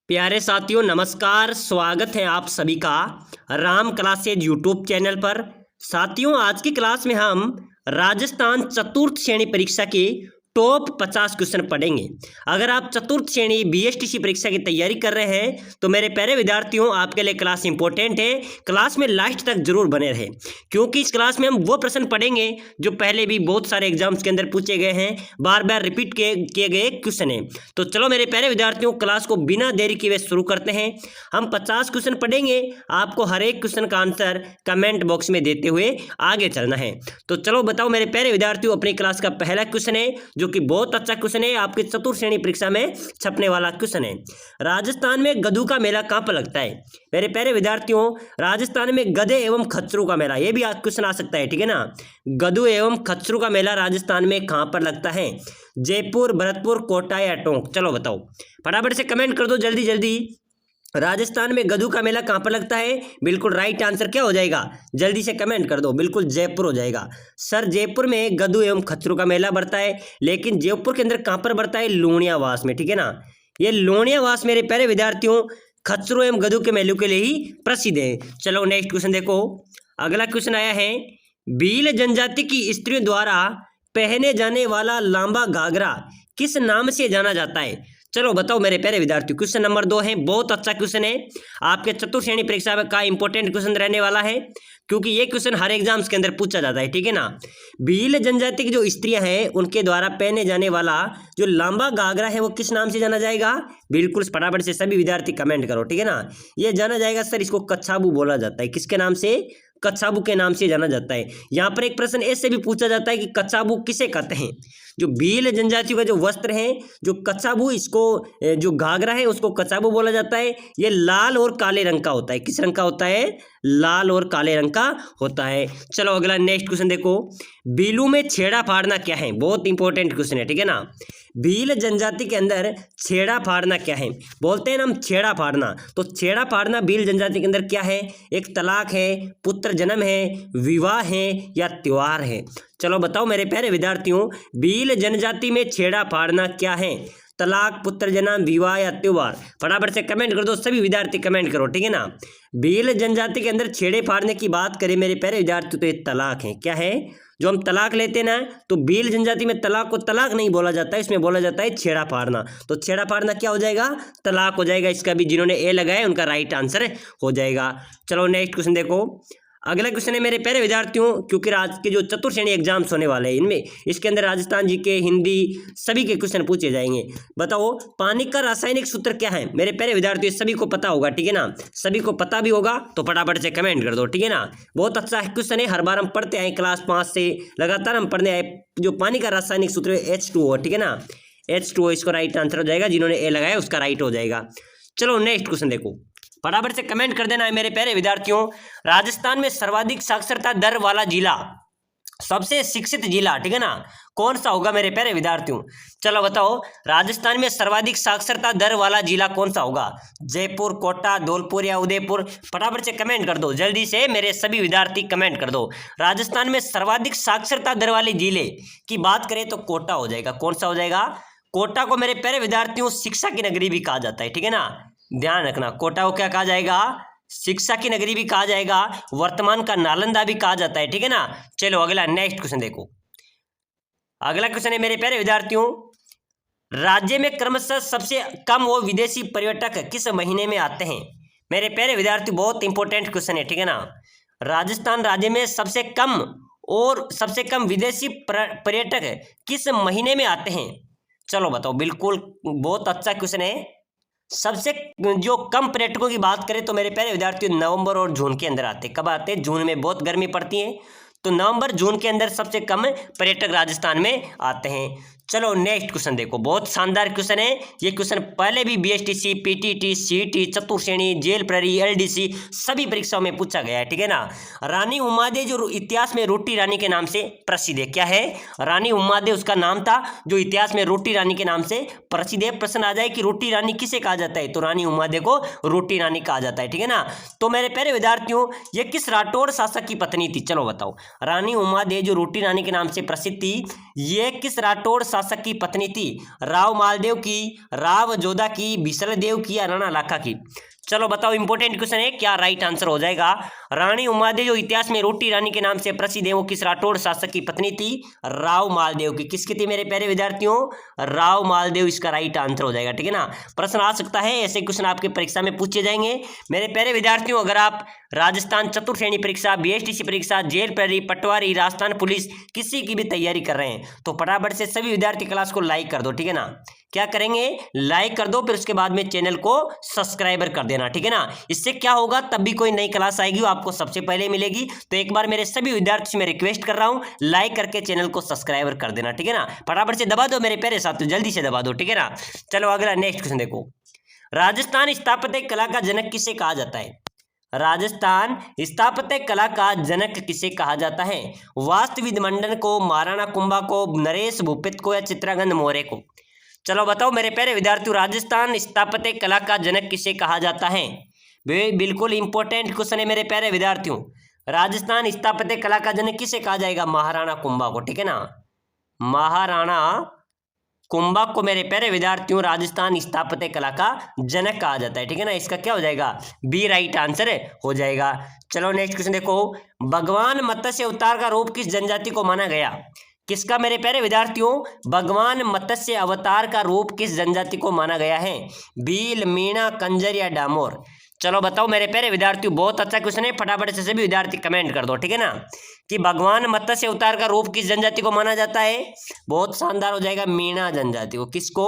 प्यारे साथियों नमस्कार। स्वागत है आप सभी का राम क्लासेज यूट्यूब चैनल पर। साथियों आज की क्लास में हम राजस्थान चतुर्थ श्रेणी परीक्षा की टॉप 50 क्वेश्चन पढ़ेंगे। अगर आप चतुर्थ श्रेणी बीएसटीसी परीक्षा की तैयारी कर रहे हैं तो मेरे प्यारे विद्यार्थियों आपके लिए क्लास इंपॉर्टेंट है। क्लास में लास्ट तक जरूर बने रहें क्योंकि इस क्लास में हम वो प्रश्न पढ़ेंगे जो पहले भी बहुत सारे एग्जाम्स के अंदर पूछे गए हैं, बार बार रिपीट किए गए क्वेश्चन हैं। तो चलो मेरे प्यारे विद्यार्थियों क्लास को बिना देरी किए शुरू करते हैं। हम 50 क्वेश्चन पढ़ेंगे, आपको हर एक क्वेश्चन का आंसर कमेंट बॉक्स में देते हुए आगे चलना है। तो चलो बताओ मेरे प्यारे विद्यार्थियों, अपनी क्लास का पहला क्वेश्चन है जो कि बहुत अच्छा क्वेश्चन है, आपके चतुर्थ श्रेणी परीक्षा में छपने वाला क्वेश्चन है। राजस्थान में गधों का मेला कहां पर लगता है? मेरे प्यारे विद्यार्थियों राजस्थान में गधे एवं खच्चरों का मेला, ये भी क्वेश्चन आ सकता है, ठीक है ना। गधों एवं खच्चरों का मेला राजस्थान में कहां पर लगता है? जयपुर, भरतपुर, कोटा या टोंक? चलो बताओ, फटाफट से कमेंट कर दो जल्दी जल्दी। राजस्थान में गधों का मेला कहां पर लगता है? बिल्कुल राइट आंसर क्या हो जाएगा? जल्दी से कमेंट कर दो, बिल्कुल जयपुर हो जाएगा। सर जयपुर में गधों एवं खच्चरों का मेला बढ़ता है, लेकिन जयपुर के अंदर कहां पर बढ़ता है? लोनियावास में, ठीक है ना। ये लोनियावास मेरे प्यारे विद्यार्थियों खच्चरों एवं गधों के मेलों के लिए ही प्रसिद्ध है। चलो नेक्स्ट क्वेश्चन देखो। अगला क्वेश्चन आया है, भील जनजाति की स्त्रियों द्वारा पहने जाने वाला लांबा घाघरा किस नाम से जाना जाता है? चलो बताओ मेरे प्यारे विद्यार्थी। क्वेश्चन नंबर 2 है, बहुत अच्छा क्वेश्चन है, आपके चतुर्थ श्रेणी परीक्षा का इंपॉर्टेंट क्वेश्चन रहने वाला है क्योंकि ये क्वेश्चन हर एग्जाम्स के अंदर पूछा जाता है, ठीक है ना। भील जनजाति की जो स्त्रियां हैं उनके द्वारा पहने जाने वाला जो लंबा घाघरा है वो किस नाम से जाना जाएगा? बिल्कुल फटाफट से सभी विद्यार्थी कमेंट करो, ठीक है ना। ये जाना जाएगा सर, इसको कच्छाबू बोला जाता है। किसके नाम से? कच्छाबू के नाम से जाना जाता है। यहाँ पर एक प्रश्न ऐसे भी पूछा जाता है कि कच्छाबू किसे कहते हैं? जो भील जनजाति का जो वस्त्र है, जो कच्छाबू, इसको जो घाघरा है उसको कच्छाबू बोला जाता है। ये लाल और काले रंग का होता है। किस रंग का होता है? लाल और काले रंग का होता है। चलो अगला नेक्स्ट क्वेश्चन देखो। भीलू में छेड़ा फाड़ना क्या है? बहुत इंपॉर्टेंट क्वेश्चन है, ठीक है ना। भील जनजाति के अंदर छेड़ा फाड़ना क्या है? बोलते हैं ना हम छेड़ा फाड़ना, तो छेड़ा फाड़ना भील जनजाति के अंदर क्या है? एक तलाक है, पुत्र जन्म है, विवाह है या त्योहार है? चलो बताओ मेरे प्यारे विद्यार्थियों, भील जनजाति में छेड़ा फाड़ना क्या है? तलाक, पुत्र जन्म, विवाह या त्योहार? फटाफट से कमेंट कर दो, सभी विद्यार्थी कमेंट करो, ठीक है ना। भील जनजाति के अंदर छेड़े फाड़ने की बात करें मेरे प्यारे विद्यार्थी तो ये तलाक है। क्या है? जो हम तलाक लेते हैं ना, तो भील जनजाति में तलाक को तलाक नहीं बोला जाता है, इसमें बोला जाता है छेड़ा फाड़ना। तो छेड़ा फाड़ना क्या हो जाएगा? तलाक हो जाएगा। इसका भी जिन्होंने ए लगाया उनका राइट आंसर हो जाएगा। चलो नेक्स्ट क्वेश्चन देखो। अगला क्वेश्चन है मेरे प्यारे विद्यार्थियों, क्योंकि आज के जो चतुर्थ श्रेणी एग्जाम्स होने वाले हैं इनमें इसके अंदर राजस्थान जी के, हिंदी सभी के क्वेश्चन पूछे जाएंगे। बताओ पानी का रासायनिक सूत्र क्या है? मेरे प्यारे विद्यार्थियों सभी को पता होगा, ठीक है ना। सभी को पता भी होगा तो फटाफट से कमेंट कर दो, ठीक है ना। बहुत अच्छा क्वेश्चन है, हर बार हम पढ़ते आए, क्लास 5 से लगातार हम पढ़ने आए। जो पानी का रासायनिक सूत्र है H2O, ठीक है ना। H2O इसको राइट आंसर हो जाएगा, जिन्होंने ए लगाया उसका राइट हो जाएगा। चलो नेक्स्ट क्वेश्चन देखो, फटाफट से कमेंट कर देना है मेरे प्यारे विद्यार्थियों। राजस्थान में सर्वाधिक साक्षरता दर वाला जिला, सबसे शिक्षित जिला, ठीक है ना, कौन सा होगा मेरे प्यारे विद्यार्थियों? चलो बताओ, राजस्थान में सर्वाधिक साक्षरता दर वाला जिला कौन सा होगा? जयपुर, कोटा, धौलपुर या उदयपुर? फटाफट से कमेंट कर दो जल्दी से, मेरे सभी विद्यार्थी कमेंट कर दो। राजस्थान में सर्वाधिक साक्षरता दर वाले जिले की बात करें तो कोटा हो जाएगा। कौन सा हो जाएगा? कोटा को मेरे प्यारे विद्यार्थियों शिक्षा की नगरी भी कहा जाता है, ठीक है ना। ध्यान रखना, कोटा को क्या कहा जाएगा? शिक्षा की नगरी भी कहा जाएगा, वर्तमान का नालंदा भी कहा जाता है, ठीक है ना। चलो अगला नेक्स्ट क्वेश्चन देखो। अगला क्वेश्चन है मेरे प्यारे विद्यार्थियों, राज्य में क्रमशः सबसे कम वो विदेशी पर्यटक किस महीने में आते हैं? मेरे प्यारे विद्यार्थी बहुत इंपॉर्टेंट क्वेश्चन है, ठीक है ना। राजस्थान राज्य में सबसे कम विदेशी पर्यटक किस महीने में आते हैं? चलो बताओ, बिल्कुल बहुत अच्छा क्वेश्चन है। सबसे जो कम पर्यटकों की बात करें तो मेरे प्यारे विद्यार्थियों नवंबर और जून के अंदर आते हैं। कब आते हैं? जून में बहुत गर्मी पड़ती है, तो नवंबर जून के अंदर सबसे कम पर्यटक राजस्थान में आते हैं। चलो नेक्स्ट क्वेश्चन देखो, बहुत शानदार क्वेश्चन है। ये क्वेश्चन पहले भी बीएसटीसी, पीटीटी, सीईटी, चतुर्थ श्रेणी, जेल प्रहरी, एलडीसी सभी परीक्षाओं में पूछा गया है, ठीक है ना। रानी उमादे जो इतिहास में रोटी रानी के नाम से प्रसिद्ध है, क्या है? रानी उमादे उसका नाम था, जो इतिहास में रोटी रानी के नाम से प्रसिद्ध है। प्रश्न आ जाए कि रोटी रानी किसे कहा जाता है, तो रानी उमादे को रोटी रानी कहा जाता है, ठीक है ना। तो मेरे प्यारे विद्यार्थियों ये किस राठौड़ शासक की पत्नी थी? चलो बताओ, रानी उमादेवी जो रोटी रानी के नाम से प्रसिद्ध थी, ये किस राठौड़ शासक की पत्नी थी? राव मालदेव की, राव जोधा की, बिसलदेव की या राणा लाखा की? चलो बताओ, इंपॉर्टेंट क्वेश्चन है, क्या राइट आंसर हो जाएगा? रानी उमादेवी जो इतिहास में रोटी रानी के नाम से प्रसिद्ध है, वो किस राठौड़ शासक की पत्नी थी? राव मालदेव की। किसकी थी मेरे प्यारे विद्यार्थियों? राव मालदेव इसका राइट आंसर हो जाएगा, ठीक है ना। प्रश्न आ सकता है, ऐसे क्वेश्चन आपके परीक्षा में पूछे जाएंगे मेरे प्यारे विद्यार्थियों। अगर आप राजस्थान चतुर्थ श्रेणी परीक्षा, बीएसटीसी परीक्षा, जेल प्रहरी, पटवारी, राजस्थान पुलिस किसी की भी तैयारी कर रहे हैं तो फटाफट से सभी विद्यार्थी क्लास को लाइक कर दो, ठीक है ना। क्या करेंगे? लाइक कर दो, फिर उसके बाद में चैनल को सब्सक्राइबर कर देना, ठीक है ना। इससे क्या होगा, तब भी कोई नई क्लास आएगी वो आपको सबसे पहले मिलेगी। तो एक बार मेरे सभी विद्यार्थियों से मैं रिक्वेस्ट कर रहा हूं, लाइक करके चैनल को सब्सक्राइबर कर देना, ठीक है ना। फटाफट से दबा दो मेरे प्यारे साथियों, जल्दी से दबा दो, ठीक है ना। चलो अगला नेक्स्ट क्वेश्चन देखो। राजस्थान स्थापत्य कला का जनक किसे कहा जाता है? राजस्थान स्थापत्य कला का जनक किसे कहा जाता है? वास्तुविद मंडन को, महाराणा कुंभा को, नरेश भूपति को या चित्रांगद मौर्य को? चलो बताओ मेरे प्यारे विद्यार्थियों, राजस्थान स्थापत्य कला का जनक किसे कहा जाता है? बिल्कुल इंपॉर्टेंट क्वेश्चन है मेरे प्यारे विद्यार्थियों। राजस्थान स्थापत्य कला का जनक किसे कहा जाएगा? महाराणा कुंभा को, ठीक है ना। महाराणा कुंभा को मेरे प्यारे विद्यार्थियों राजस्थान स्थापत्य कला का जनक कहा जाता है, ठीक है ना। इसका क्या हो जाएगा? बी राइट आंसर हो जाएगा। चलो नेक्स्ट क्वेश्चन देखो। भगवान मत्स्य अवतार का रूप किस जनजाति को माना गया? किसका मेरे प्यारे विद्यार्थियों? भगवान मत्स्य अवतार का रूप किस जनजाति को माना गया है? भील, मीणा, कंजर या डामोर? चलो बताओ मेरे प्यारे विद्यार्थियों, बहुत अच्छा क्वेश्चन है, फटाफट से सभी विद्यार्थी कमेंट कर दो, ठीक है ना, कि भगवान मत्स्य अवतार का रूप किस जनजाति को माना जाता है? बहुत शानदार हो जाएगा, मीणा जनजाति को। किसको?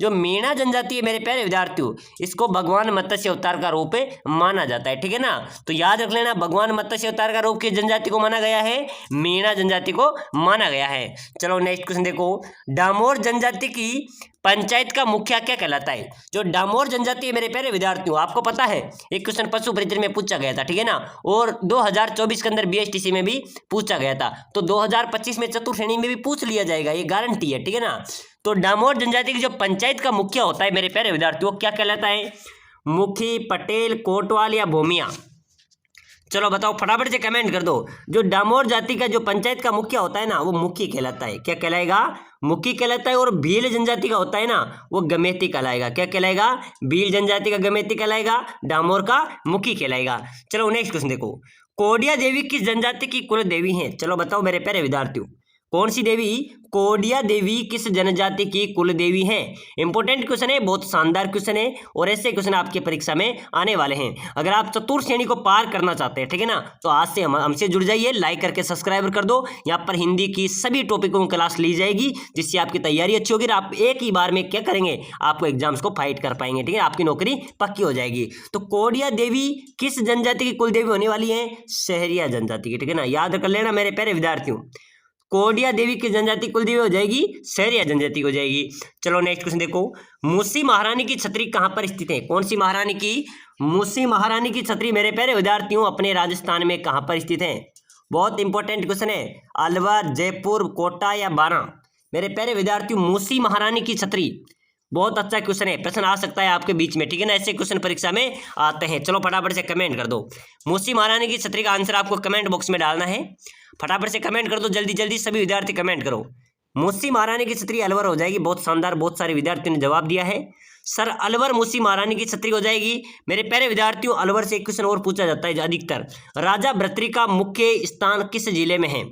जो मीणा जनजाति है मेरे प्यारे विद्यार्थियों, इसको भगवान मत्स्य अवतार का रूप माना जाता है, ठीक है ना। तो याद रख लेना, भगवान मत्स्य अवतार का रूप किस जनजाति को माना गया है? मीणा जनजाति को माना गया है। चलो नेक्स्ट क्वेश्चन देखो। डामोर जनजाति की पंचायत का मुखिया क्या कहलाता है? जो डामोर जनजाति है मेरे प्यारे विद्यार्थियों, आपको पता है एक क्वेश्चन पशु परिचय में पूछा गया था, ठीक है ना, और 2024 के अंदर बीएसटीसी में भी पूछा गया था, तो 2025 में चतुर्थ श्रेणी में भी पूछ लिया जाएगा, ये गारंटी है, ठीक है ना। तो डामोर जनजाति की जो पंचायत का मुखिया होता है मेरे प्यारे विद्यार्थियों, क्या कहलाता है? मुखी, पटेल, कोटवाल या भूमिया? चलो बताओ, फटाफट से कमेंट कर दो। जो डामोर जाति का जो पंचायत का मुखिया होता है ना, वो मुखी कहलाता है। क्या कहलाएगा? मुखी कहलाता है। और भील जनजाति का होता है ना, वो गमेती कहलाएगा। क्या कहलाएगा? भील जनजाति का गमेती कहलाएगा, डामोर का मुखी कहलाएगा। चलो नेक्स्ट क्वेश्चन देखो। कोडिया देवी किस जनजाति की कुल देवी है? चलो बताओ मेरे प्यारे विद्यार्थियों, कौन सी देवी? कोडिया देवी किस जनजाति की कुल देवी है? इंपॉर्टेंट क्वेश्चन है, बहुत शानदार क्वेश्चन है, और ऐसे क्वेश्चन आपके परीक्षा में आने वाले हैं। अगर आप चतुर्थ श्रेणी को पार करना चाहते हैं, ठीक है ना, तो आज से हमसे जुड़ जाइए, लाइक करके सब्सक्राइब कर दो। यहाँ पर हिंदी की सभी टॉपिकों की क्लास ली जाएगी, जिससे आपकी तैयारी अच्छी होगी। आप एक ही बार में क्या करेंगे, आपको एग्जाम्स को फाइट कर पाएंगे, ठीक है, आपकी नौकरी पक्की हो जाएगी। तो कोडिया देवी किस जनजाति की कुल देवी होने वाली है? सहरिया जनजाति की, ठीक है ना, याद कर लेना मेरे प्यारे विद्यार्थियों। कोडिया देवी की जनजाति कुलदेवी हो जाएगी, सहरिया जनजाति हो जाएगी। चलो नेक्स्ट क्वेश्चन देखो। मूसी महारानी की छतरी कहाँ पर स्थित है? कौन सी महारानी की? मूसी महारानी की छतरी मेरे प्यारे विद्यार्थियों अपने राजस्थान में कहाँ पर स्थित है? बहुत इंपॉर्टेंट क्वेश्चन है। अलवर, जयपुर, कोटा या बारां? मेरे प्यारे विद्यार्थियों, मूसी महारानी की छतरी, बहुत अच्छा क्वेश्चन है, प्रश्न आ सकता है आपके बीच में, ठीक है ना, ऐसे क्वेश्चन परीक्षा में आते हैं। चलो फटाफट से कमेंट कर दो। मूसी महारानी की छतरी का आंसर आपको कमेंट बॉक्स में डालना है, फटाफट से कमेंट कर दो, जल्दी जल्दी सभी विद्यार्थी कमेंट करो। मूसी महारानी की छतरी अलवर हो जाएगी, बहुत शानदार, बहुत सारे विद्यार्थियों ने जवाब दिया है सर, अलवर मूसी महारानी की छतरी हो जाएगी। मेरे प्यारे विद्यार्थियों, अलवर से एक क्वेश्चन और पूछा जाता है अधिकतर। राजा भर्तृहरि का मुख्य स्थान किस जिले में है?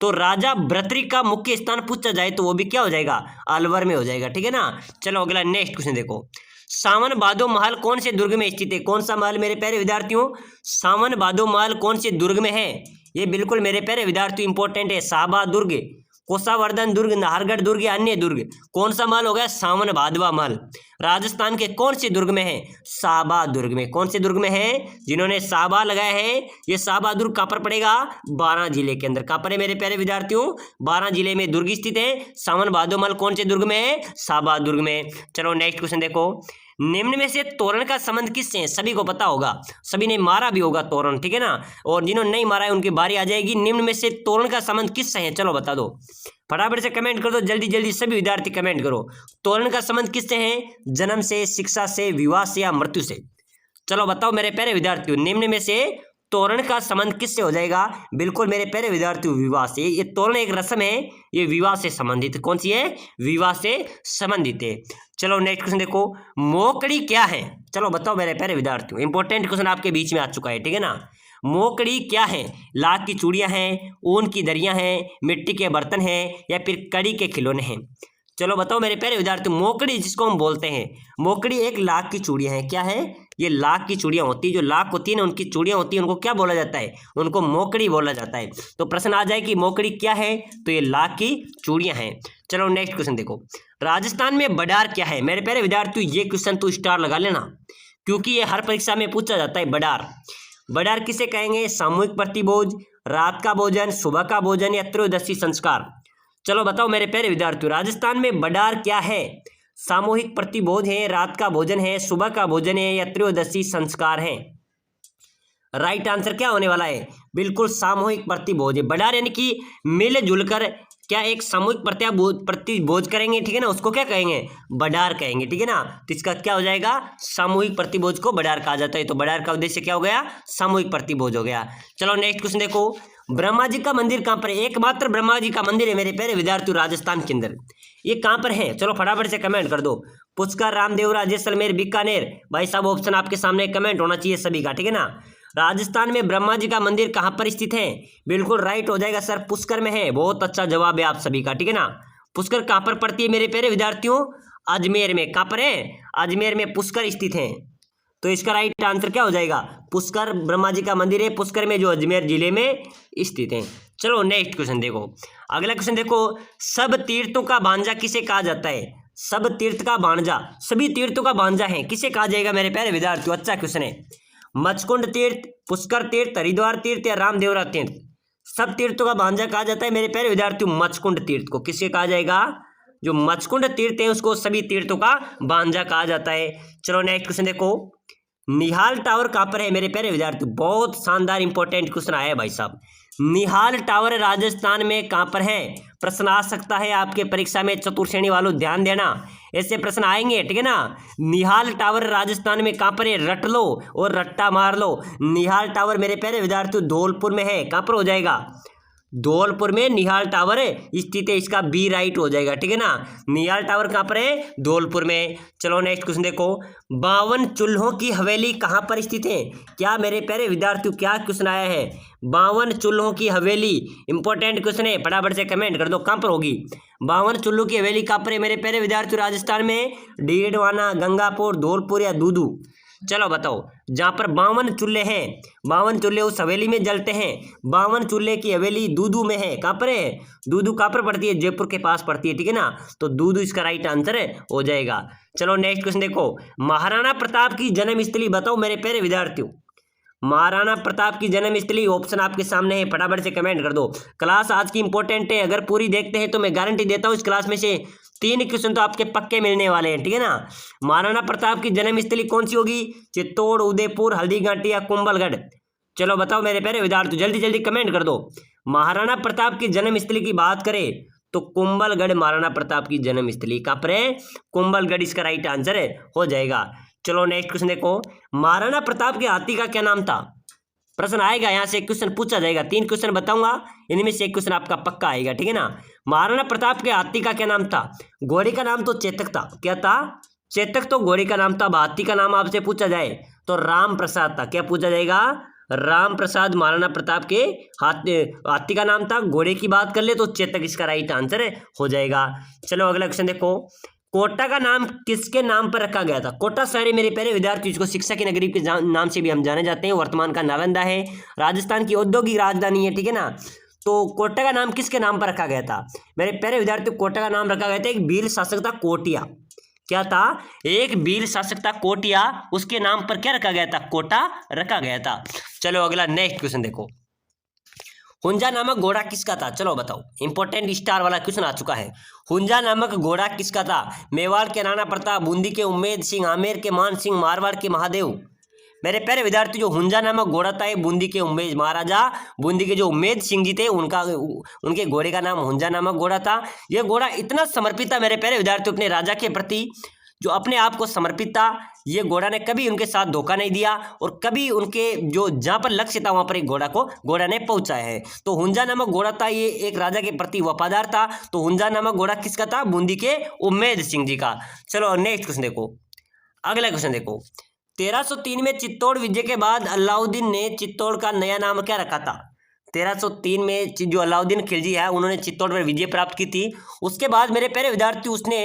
तो राजा भर्तृहरि का मुख्य स्थान पूछा जाए तो वो भी क्या हो जाएगा? अलवर में हो जाएगा, ठीक है ना। चलो अगला नेक्स्ट क्वेश्चन देखो। सावन भादो महल कौन से दुर्ग में स्थित है? कौन सा महल मेरे प्यारे विद्यार्थियों? सावन भादो महल कौन से दुर्ग में है? ये बिल्कुल मेरे प्यारे विद्यार्थियों इंपॉर्टेंट है। साबा दुर्ग, कोसावर्धन दुर्ग, नाहरगढ़ दुर्ग या अन्य दुर्ग? कौन सा महल हो गया? सावन भादवा महल। राजस्थान के कौन से दुर्ग में है? साबा दुर्ग में। कौन से दुर्ग में है? जिन्होंने साबा लगाया है, ये साबा दुर्ग कहाँ पर पड़ेगा? बारां जिले के अंदर। कहाँ पर है मेरे प्यारे विद्यार्थियों? बारां जिले में दुर्ग स्थित है। सावन भादो महल कौन से दुर्ग में है? साबा दुर्ग में। चलो नेक्स्ट क्वेश्चन देखो। निम्न में से तोरण का संबंध किससे है? सभी को पता होगा, सभी ने मारा भी होगा तोरण, ठीक है ना, और जिन्होंने नहीं मारा है उनकी बारी आ जाएगी। निम्न में से तोरण का संबंध किससे है? चलो बता दो, फटाफट से कमेंट कर दो, जल्दी जल्दी सभी विद्यार्थी कमेंट करो। तोरण का संबंध किससे है? जन्म से, शिक्षा से, विवाह से या मृत्यु से? चलो बताओ मेरे प्यारे विद्यार्थियों, निम्न में से तोरण का संबंध किससे हो जाएगा? बिल्कुल मेरे प्यारे विद्यार्थियों, विवाह से। ये तोरण एक रस्म है, ये विवाह से संबंधित। कौन सी है? विवाह से संबंधित है। चलो नेक्स्ट क्वेश्चन देखो, मोकड़ी क्या है? चलो बताओ मेरे प्यारे विद्यार्थियों, इंपॉर्टेंट क्वेश्चन आपके बीच में आ चुका है, ठीक है ना। मोकड़ी क्या है? लाख की चूड़ियां हैं, ऊन की दरियां हैं, मिट्टी के बर्तन हैं, या फिर कड़ी के खिलौने हैं? चलो बताओ मेरे प्यारे विद्यार्थियों, मोकड़ी जिसको हम बोलते हैं, मोकड़ी एक लाख की चूड़ियां हैं। क्या है? ये लाख की चूड़ियां होती है, जो लाख होती है ना, उनकी चूड़ियां होती है, उनको क्या बोला जाता है? उनको मोकड़ी बोला जाता है। तो प्रश्न आ जाए कि मोकड़ी क्या है, तो ये लाख की चूड़ियां हैं। चलो नेक्स्ट क्वेश्चन देखो, राजस्थान में बडार क्या है? मेरे प्यारे विद्यार्थियों, ये क्वेश्चन तो स्टार लगा लेना, क्योंकि ये हर परीक्षा में पूछा जाता है। बडार, बडार किसे कहेंगे? सामूहिक प्रतिभोज, रात का भोजन, सुबह का भोजन, या त्रयोदशी संस्कार? चलो बताओ मेरे प्यारे विद्यार्थियों, राजस्थान में बडार क्या है? सामूहिक प्रतिभोज है, रात का भोजन है, सुबह का भोजन है, या त्रयोदशी संस्कार है? राइट आंसर क्या होने वाला है? बिल्कुल सामूहिक प्रतिभोज है। बडार यानी कि मिलजुल कर क्या एक सामूहिक प्रतिभोज करेंगे, ठीक है ना, उसको क्या कहेंगे? बडार कहेंगे, ठीक है ना। तो इसका क्या हो जाएगा? सामूहिक प्रतिभोज को बडार कहा जाता है। तो बडार का उद्देश्य क्या हो गया? सामूहिक प्रतिभोज हो गया। चलो नेक्स्ट क्वेश्चन देखो, ब्रह्मा जी का मंदिर कहाँ पर है? एकमात्र ब्रह्मा जी का मंदिर है मेरे प्यारे विद्यार्थियों राजस्थान के अंदर। ये कहाँ पर है? चलो फटाफट से कमेंट कर दो। पुष्कर, रामदेवरा, जैसलमेर, बीकानेर? भाई साहब ऑप्शन आपके सामने कमेंट होना चाहिए सभी का, ठीक है ना। राजस्थान में ब्रह्मा जी का मंदिर कहाँ पर स्थित है? बिल्कुल राइट हो जाएगा सर, पुष्कर में है। बहुत अच्छा जवाब है आप सभी का, ठीक है ना। पुष्कर कहाँ पर पड़ती है मेरे प्यारे विद्यार्थियों? अजमेर में। कहाँ पर है? अजमेर में पुष्कर स्थित है। तो इसका राइट आंसर क्या हो जाएगा? पुष्कर ब्रह्मा जी का मंदिर है पुष्कर में, जो अजमेर जिले में स्थित है। चलो नेक्स्ट क्वेश्चन देखो, अगला क्वेश्चन देखो, सब तीर्थों का भांजा किसे कहा जाता है? सब तीर्थ का भांजा, सभी तीर्थों का भांजा है, किसे कहा जाएगा मेरे प्यारे विद्यार्थियों? अच्छा क्वेश्चन है। मचकुंड तीर्थ, पुष्कर तीर्थ, हरिद्वार तीर्थ, या रामदेवरा तीर्थ? सब तीर्थों का भांजा कहा जाता है मेरे प्यारे विद्यार्थियों मचकुंड तीर्थ को। किसे कहा जाएगा? जो मचकुंड तीर्थ है उसको सभी तीर्थों का भांजा कहा जाता है। चलो नेक्स्ट क्वेश्चन देखो, निहाल टावर कहाँ पर है मेरे प्यारे विद्यार्थियों? बहुत शानदार इंपॉर्टेंट क्वेश्चन आया है भाई साहब। निहाल टावर राजस्थान में कहाँ पर है? प्रश्न आ सकता है आपके परीक्षा में, चतुर्थ श्रेणी वालों ध्यान देना, ऐसे प्रश्न आएंगे, ठीक है ना। निहाल टावर राजस्थान में कहाँ पर है? रट लो और रट्टा मार लो। निहाल टावर मेरे प्यारे विद्यार्थियों धौलपुर में है। कहाँ पर हो जाएगा? धौलपुर में निहाल टावर स्थित है। इसका बी राइट हो जाएगा, ठीक है ना। निहाल टावर कहाँ पर है? धौलपुर में। चलो नेक्स्ट क्वेश्चन देखो, 52 चूल्हों की हवेली कहाँ पर स्थित है? क्या मेरे प्यारे विद्यार्थियों क्या क्वेश्चन आया है? 52 चूल्हों की हवेली, इंपॉर्टेंट क्वेश्चन है, फटाफट से कमेंट कर दो कहाँ पर होगी। 52 चूल्हों की हवेली कहाँ पर है मेरे प्यारे विद्यार्थियों राजस्थान में? डीडवाना, गंगापुर, धौलपुर, या दूदू? चलो बताओ, जहाँ पर 52 चूल्हे हैं, 52 चूल्हे उस हवेली में जलते हैं, 52 चूल्हे की हवेली दूदू में है। कहाँ पर है? दूदू कहाँ पर पड़ती है? जयपुर के पास पड़ती है, ठीक है ना। तो दूदू इसका राइट आंसर हो जाएगा। चलो नेक्स्ट क्वेश्चन देखो, महाराणा प्रताप की जन्मस्थली बताओ मेरे प्यारे विद्यार्थियों। महाराणा प्रताप की जन्मस्थली ऑप्शन आपके सामने है, फटाफट से कमेंट कर दो। क्लास आज की इंपॉर्टेंट है, अगर पूरी देखते हैं तो मैं गारंटी देता हूँ इस क्लास में से 3 क्वेश्चन तो आपके पक्के मिलने वाले हैं, ठीक है ना। महाराणा प्रताप की जन्मस्थली कौन सी होगी? चित्तौड़, उदयपुर, हल्दीघाटी, या कुंभलगढ़? चलो बताओ मेरे प्यारे विद्यार्थी, जल्दी जल्दी कमेंट कर दो। महाराणा प्रताप की जन्मस्थली की बात करें तो कुंभलगढ़ महाराणा प्रताप की जन्मस्थली। कहाँ पर है? कुंभलगढ़ इसका राइट आंसर हो जाएगा। चलो नेक्स्ट क्वेश्चन देखो, महाराणा प्रताप के हाथी का क्या नाम था? प्रश्न आएगा, यहाँ से क्वेश्चन पूछा जाएगा। 3 क्वेश्चन बताऊंगा, इनमें से एक क्वेश्चन आपका पक्का आएगा, ठीक है ना। महाराणा प्रताप के हाथी का क्या नाम था? घोड़े का नाम तो चेतक था। क्या था? चेतक तो घोड़े का नाम था। हाथी का नाम आपसे पूछा जाए तो राम प्रसाद था। क्या पूछा जाएगा? राम प्रसाद महाराणा प्रताप के हाथी का नाम था। घोड़े की बात कर ले तो चेतक इसका राइट आंसर हो जाएगा। चलो अगला क्वेश्चन देखो, कोटा का नाम किसके नाम पर रखा गया था? कोटा शहर मेरे प्यारे विद्यार्थी, इसको शिक्षा की नगरी के नाम से भी हम जाने जाते हैं। वर्तमान का नालंदा है, राजस्थान की औद्योगिक राजधानी है, ठीक है ना। तो कोटा का नाम किसके नाम पर रखा गया था मेरे प्यारे विद्यार्थी? कोटा का नाम रखा गया था एक भील शासक था, कोटिया। क्या था? एक भील शासक था कोटिया, उसके नाम पर क्या रखा गया था? कोटा रखा गया था। चलो अगला नेक्स्ट क्वेश्चन देखो, हुंजा नामक घोड़ा किसका था? चलो बताओ, इंपॉर्टेंट स्टार वाला क्वेश्चन आ चुका है। हुंजा नामक घोड़ा किसका था? मेवाड़ के राणा प्रताप, बूंदी के उम्मेद सिंह, आमेर के मान सिंह, मारवाड़ के महादेव? मेरे प्यारे विद्यार्थी, जो हुंजा नामक घोड़ा था ये बूंदी के उम्मेद, महाराजा बूंदी के जो उम्मेद सिंह जी थे उनके घोड़े का नाम हुंजा नामक घोड़ा था। यह घोड़ा इतना समर्पित था मेरे प्यारे विद्यार्थी अपने राजा के प्रति, जो अपने आप को समर्पित था। ये घोड़ा ने कभी उनके साथ धोखा नहीं दिया और कभी उनके जो जहां पर लक्ष्य था वहां पर एक घोड़ा ने पहुंचाया है। तो हुंजा नामक घोड़ा था, ये एक राजा के प्रति वफादार था। तो हुंजा नामक घोड़ा किसका था? बूंदी के उम्मेद सिंह जी का। चलो नेक्स्ट क्वेश्चन देखो, अगला क्वेश्चन देखो। 1303 में चित्तौड़ विजय के बाद अलाउद्दीन ने चित्तौड़ का नया नाम क्या रखा था? 1303 में जो अलाउद्दीन खिलजी है उन्होंने चित्तौड़ पर विजय प्राप्त की थी। उसके बाद मेरे प्यारे विद्यार्थी उसने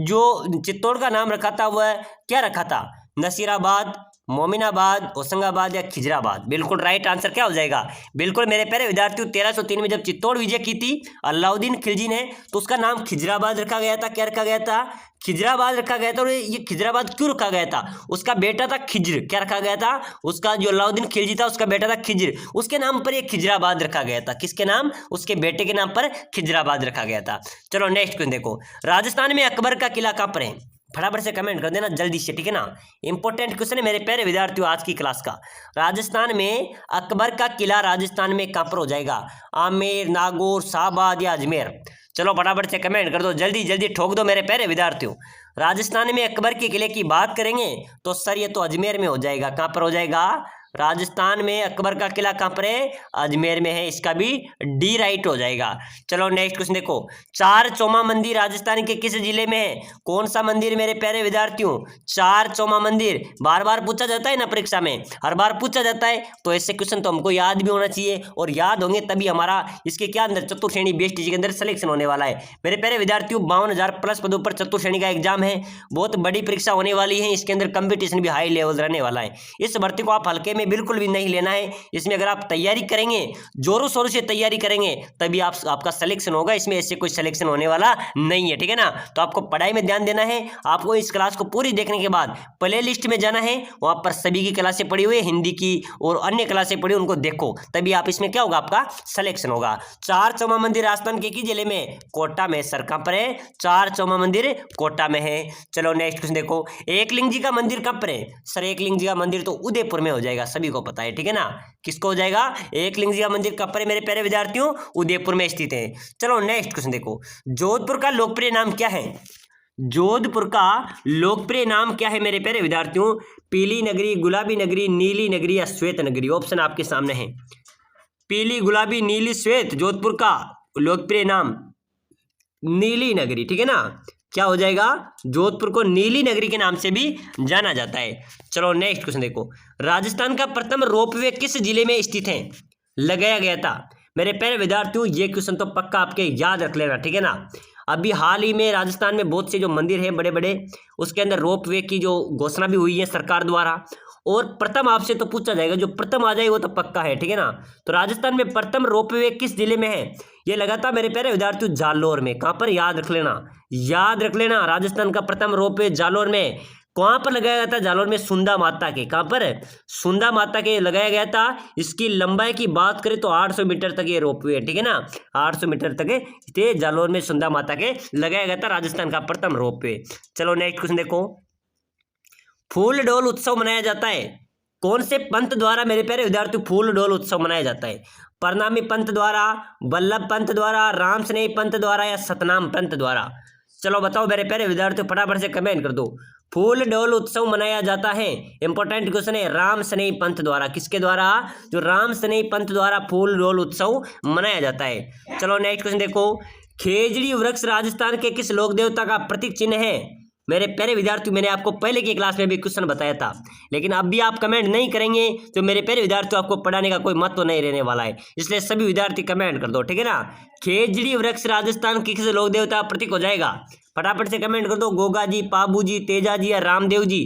जो चित्तौड़ का नाम रखा था वह क्या रखा था? नसीराबाद, मोमिनाबाद, होशंगाबाद या खिजराबाद? बिल्कुल राइट आंसर क्या हो जाएगा? बिल्कुल मेरे प्यारे विद्यार्थियों 1303 में जब चित्तौड़ विजय की थी अलाउद्दीन खिलजी ने तो उसका नाम खिजराबाद रखा गया था। क्या रखा गया था? खिजराबाद रखा गया था। और ये खिजराबाद क्यों रखा गया था? उसका बेटा था खिज्र। क्या रखा गया था? उसका जो अलाउद्दीन खिलजी था उसका बेटा था खिज्र, उसके नाम पर ये खिजराबाद रखा गया था। किसके नाम? उसके बेटे के नाम पर खिजराबाद रखा गया था। चलो नेक्स्ट क्वेश्चन देखो। राजस्थान में अकबर का किला कहाँ पर है? फटाफट से कमेंट कर देना जल्दी से, ठीक है ना। इंपॉर्टेंट क्वेश्चन है मेरे प्यारे विद्यार्थियों आज की क्लास का। राजस्थान में अकबर का किला राजस्थान में कहाँ पर हो जाएगा? आमेर, नागौर, शाहबाद या अजमेर? चलो फटाफट से कमेंट कर दो, जल्दी जल्दी ठोक दो मेरे प्यारे विद्यार्थियों। राजस्थान में अकबर के किले की बात करेंगे तो सर ये तो अजमेर में हो जाएगा। कहाँ पर हो जाएगा? राजस्थान में अकबर का किला कहाँ पर है? अजमेर में है। इसका भी डी राइट हो जाएगा। चलो नेक्स्ट क्वेश्चन देखो। चार चौमा मंदिर राजस्थान के किस जिले में है? कौन सा मंदिर मेरे प्यारे विद्यार्थियों? चार चौमा मंदिर बार बार पूछा जाता है ना परीक्षा में, हर बार पूछा जाता है। तो ऐसे क्वेश्चन तो हमको याद भी होना चाहिए और याद होंगे तभी हमारा इसके क्या अंदर चतुर्थ श्रेणी बेस्ट के अंदर सिलेक्शन होने वाला है। मेरे प्यारे विद्यार्थियों 52,000 प्लस पदों पर चतुर्थ श्रेणी का एग्जाम है। बहुत बड़ी परीक्षा होने वाली है। इसके अंदर कंपटीशन भी हाई लेवल रहने वाला है। इस भर्ती को आप हल्के में बिल्कुल भी नहीं लेना है। इसमें अगर आप तैयारी करेंगे, जोरों शोरों से तैयारी करेंगे तभी आपका सिलेक्शन होगा। इसमें ऐसे कोई सिलेक्शन होने वाला नहीं है, ठीक है ना। तो आपको पढ़ाई में ध्यान देना है। आपको इस क्लास को पूरी देखने के बाद प्ले लिस्ट में जाना है, वहां पर सभी की क्लासें पढ़ी हुई है, हिंदी की और अन्य क्लासें पढ़ी, उनको देखो तभी आप इसमें क्या होगा? आपका सिलेक्शन होगा। चार चौमा मंदिर राजस्थान के किस जिले में? कोटा में। सर कहां पर है? चार चौमा मंदिर कोटा में है। चलो नेक्स्ट क्वेश्चन देखो। एकलिंग जी का मंदिर कहां पर है? सर एकलिंग जी का मंदिर तो उदयपुर में हो जाएगा, सभी को पता है, ठीक है ना। किसको हो जाएगा? एकलिंग जी का मंदिर कहां पर है मेरे प्यारे विद्यार्थियों? उदयपुर में स्थित है। चलो नेक्स्ट क्वेश्चन देखो। जोधपुर का लोकप्रिय नाम क्या है? जोधपुर का लोकप्रिय नाम क्या है मेरे प्यारे विद्यार्थियों? पीली नगरी, गुलाबी नगरी, नीली नगरी या श्वेत नगरी? ऑप्शन आपके सामने है। पीली, गुलाबी, नीली, श्वेत। जोधपुर का लोकप्रिय नाम नीली नगरी, ठीक है ना। क्या हो जाएगा? जोधपुर को नीली नगरी के नाम से भी जाना जाता है। चलो नेक्स्ट क्वेश्चन देखो। राजस्थान का प्रथम रोपवे किस जिले में स्थित है? लगाया गया था। मेरे प्यारे विद्यार्थियों ये क्वेश्चन तो पक्का आपके याद रख लेना, ठीक है ना। अभी हाल ही में राजस्थान में बहुत से जो मंदिर हैं बड़े बड़े, उसके अंदर रोपवे की जो घोषणा भी हुई है सरकार द्वारा। और प्रथम आपसे तो पूछा जाएगा, जो प्रथम आ जाए वो तो पक्का है, ठीक है ना। तो राजस्थान में प्रथम रोपवे किस जिले में है? ये लगा था मेरे प्यारे विद्यार्थियों जालोर में। कहां पर? याद रख लेना, याद रख लेना। राजस्थान का प्रथम रोपवे जालोर में। कहां पर लगाया गया था? जालोर में सुंदा माता के। कहां पर? सुंदा माता के लगाया गया था। इसकी लंबाई की बात करें तो 800 मीटर तक ये रोपवे है, ठीक है ना। 800 मीटर तक ये जालोर में सुंदा माता के लगाया गया था राजस्थान का प्रथम रोपवे। चलो नेक्स्ट क्वेश्चन देखो। फूल डोल उत्सव मनाया जाता है कौन से पंथ द्वारा मेरे प्यारे विद्यार्थियों? फूल डोल उत्सव मनाया जाता है प्रणामी पंथ द्वारा, वल्लभ पंथ द्वारा, राम स्नेही पंथ द्वारा या सतनाम पंथ द्वारा? चलो बताओ मेरे प्यारे विद्यार्थियों, फटाफट से कमेंट कर दो। फूल डोल उत्सव मनाया जाता है, इंपॉर्टेंट क्वेश्चन है, राम स्नेही पंथ द्वारा। किसके द्वारा? जो राम स्नेही पंथ द्वारा फूल डोल उत्सव मनाया जाता है। चलो नेक्स्ट क्वेश्चन देखो। खेजड़ी वृक्ष राजस्थान के किस लोक देवता का प्रतीक चिन्ह है? मेरे प्यारे विद्यार्थियों मैंने आपको पहले की क्लास में भी क्वेश्चन बताया था, लेकिन अब भी आप कमेंट नहीं करेंगे तो मेरे प्यारे विद्यार्थियों आपको पढ़ाने का कोई मत तो नहीं रहने वाला है। इसलिए सभी विद्यार्थी कमेंट कर दो, ठीक है ना। खेजड़ी वृक्ष राजस्थान के किस लोक देवता का प्रतीक हो जाएगा? फटाफट से कमेंट कर दो। गोगा जी, पाबू जी, तेजा जी या रामदेव जी?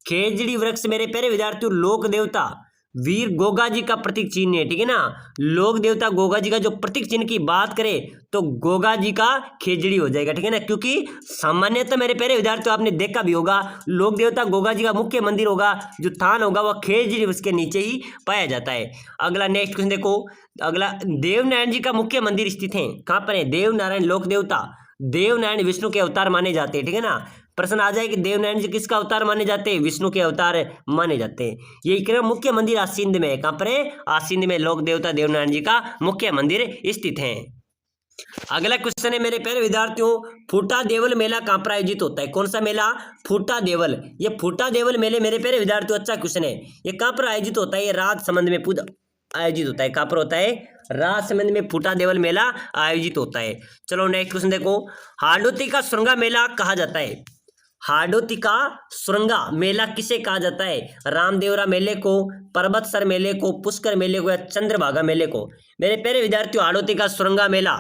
खेजड़ी वृक्ष मेरे प्यारे विद्यार्थियों लोक देवता वीर गोगा जी का प्रतीक चिन्ह है, ठीक है ना। लोक देवता गोगा जी का जो प्रतीक चिन्ह की बात करें तो गोगा जी का खेजड़ी हो जाएगा, ठीक है ना। क्योंकि सामान्यतः मेरे प्यारे विद्यार्थियों आपने देखा भी होगा, लोक देवता गोगा जी का मुख्य मंदिर होगा, जो थान होगा वह खेजड़ी उसके नीचे ही पाया जाता है। अगला नेक्स्ट क्वेश्चन देखो। अगला देवनारायण जी का मुख्य मंदिर स्थित है कहाँ पर है? देवनारायण लोक देवता देवनारायण विष्णु के अवतार माने जाते हैं, ठीक है ना। प्रश्न आ जाए कि देवनारायण जी किसका अवतार माने जाते हैं? विष्णु के अवतार माने जाते हैं। ये मुख्य मंदिर आसिंद में है। कहां पर है? आसिंद में लोक देवता देवनारायण जी का मुख्य मंदिर स्थित है। अगला क्वेश्चन है मेरे प्यारे विद्यार्थियों, फूटा देवल मेला कहाँ पर आयोजित होता है? कौन सा मेला? फूटा देवल। ये फूटा देवल मेले मेरे प्यारे विद्यार्थियों अच्छा क्वेश्चन है। ये कहाँ पर आयोजित होता है? ये राजसमंद में आयोजित होता है। कहाँ पर होता है? राजसमंद में फूटा देवल मेला आयोजित होता है। चलो नेक्स्ट क्वेश्चन देखो, हाड़ौती का सुरंगा मेला कहा जाता है? हाड़ौती का सुरंगा मेला किसे कहा जाता है? रामदेवरा मेले को, पर्वतसर मेले को, पुष्कर मेले को या चंद्रभागा मेले को? मेरे प्यारे विद्यार्थियों, हाड़ौती का सुरंगा मेला,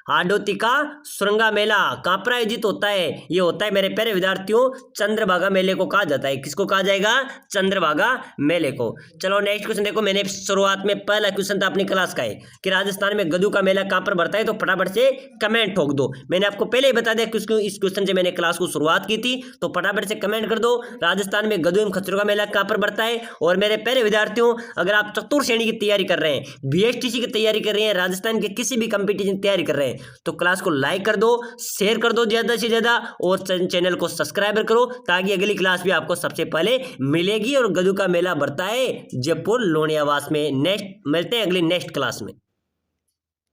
हाड़ौती का सुरंगा मेला कहाँ पर आयोजित होता है? ये होता है मेरे प्यारे विद्यार्थियों चंद्रभागा मेले को कहा जाता है। किसको कहा जाएगा? चंद्रभागा मेले को। चलो नेक्स्ट क्वेश्चन देखो, मैंने शुरुआत में पहला क्वेश्चन था अपनी क्लास का है कि राजस्थान में गदू का मेला कहाँ पर बढ़ता है, तो फटाफट से कमेंट ठोक दो। मैंने आपको पहले ही बता दिया कि इस क्वेश्चन से मैंने क्लास को शुरुआत की थी, तो फटाफट से कमेंट कर दो राजस्थान में गदू एवं खच्चरों का मेला कहाँ पर बढ़ता है। और मेरे प्यारे विद्यार्थियों, अगर आप चतुर्थ श्रेणी की तैयारी कर रहे हैं, बीएसटीसी की तैयारी कर रहे हैं, राजस्थान के किसी भी कंपटीशन की तैयारी कर रहे हैं, तो क्लास को लाइक कर दो, शेयर कर दो ज्यादा से ज्यादा, और चैनल को सब्सक्राइब करो ताकि अगली क्लास भी आपको सबसे पहले मिलेगी। और गदू का मेला बढ़ता है जयपुर लोनियावास में। नेक्स्ट मिलते हैं अगली नेक्स्ट क्लास में।